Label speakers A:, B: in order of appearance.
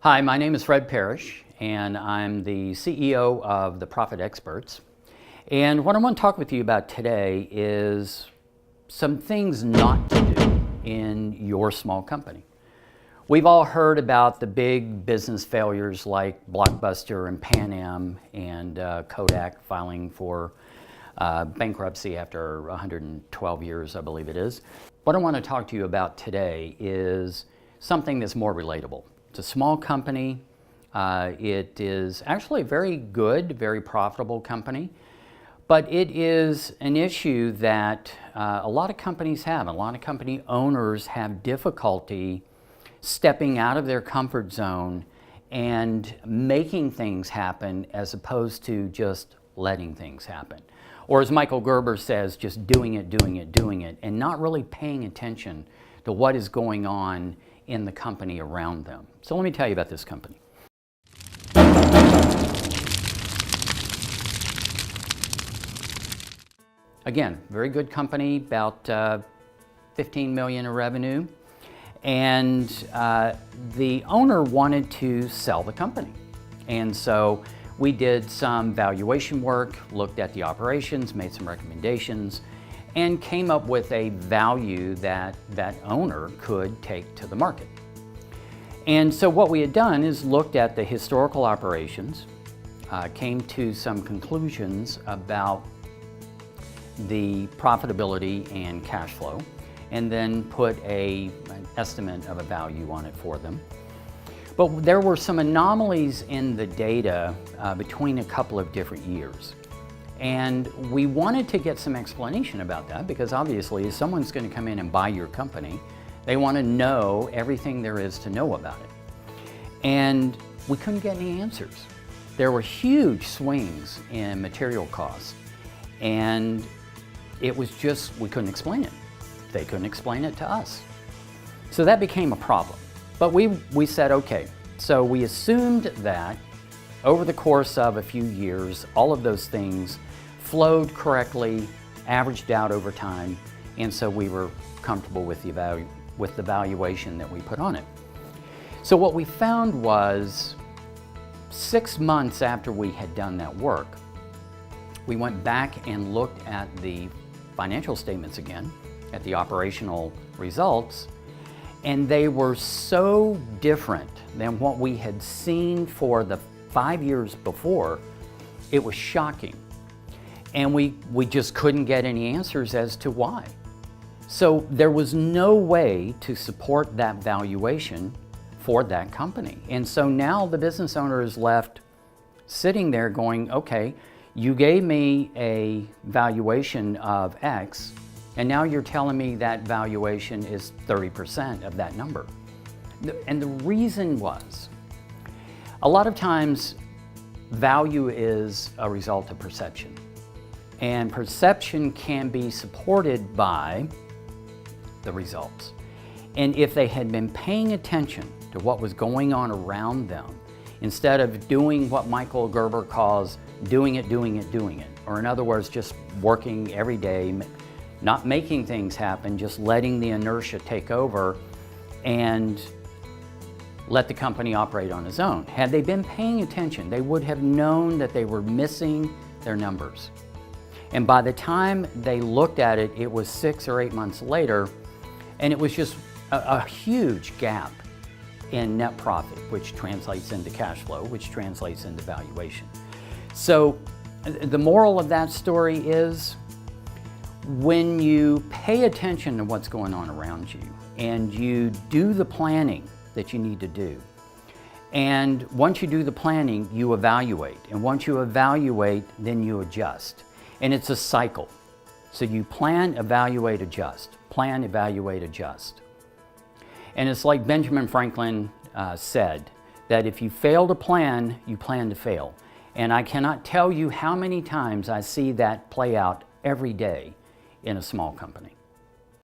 A: Hi, my name is Fred Parrish, and I'm the CEO of the Profit Experts. And what I want to talk with you about today is some things not to do in your small company. We've all heard about the big business failures like Blockbuster and Pan Am and Kodak filing for bankruptcy after 112 years, I believe it is. What I want to talk to you about today is something that's more relatable. It's a small company. It is actually a very good, very profitable company, but it is an issue that a lot of companies have. A lot of company owners have difficulty stepping out of their comfort zone and making things happen as opposed to just letting things happen. Or as Michael Gerber says, just doing it, and not really paying attention to what is going on in the company around them. So let me tell you about this company. Again, very good company, about 15 million in revenue. And the owner wanted to sell the company. And so we did some valuation work, looked at the operations, made some recommendations, and came up with a value that that owner could take to the market. And so what we had done is looked at the historical operations, came to some conclusions about the profitability and cash flow, and then put an estimate of a value on it for them. But there were some anomalies in the data between a couple of different years. And we wanted to get some explanation about that because obviously if someone's going to come in and buy your company, they want to know everything there is to know about it. And we couldn't get any answers. There were huge swings in material costs, and it was just, we couldn't explain it. They couldn't explain it to us. So that became a problem. But we said, okay, so we assumed that over the course of a few years, all of those things flowed correctly, averaged out over time, and so we were comfortable with the valuation that we put on it. So what we found was 6 months after we had done that work, we went back and looked at the financial statements again, at the operational results, and they were so different than what we had seen for the 5 years before. It was shocking. And we just couldn't get any answers as to why. So there was no way to support that valuation for that company. And so now the business owner is left sitting there going, okay, you gave me a valuation of X, and now you're telling me that valuation is 30% of that number. And the reason was, a lot of times value is a result of perception. And perception can be supported by the results. And if they had been paying attention to what was going on around them, instead of doing what Michael Gerber calls doing it, or in other words, just working every day, not making things happen, just letting the inertia take over and let the company operate on its own. Had they been paying attention, they would have known that they were missing their numbers. And by the time they looked at it, it was 6 or 8 months later, and it was just a huge gap in net profit, which translates into cash flow, which translates into valuation. So the moral of that story is, when you pay attention to what's going on around you and you do the planning that you need to do, and once you do the planning, you evaluate, and once you evaluate, then you adjust. And it's a cycle. So you plan, evaluate, adjust. Plan, evaluate, adjust. And it's like Benjamin Franklin said, that if you fail to plan, you plan to fail. And I cannot tell you how many times I see that play out every day in a small company.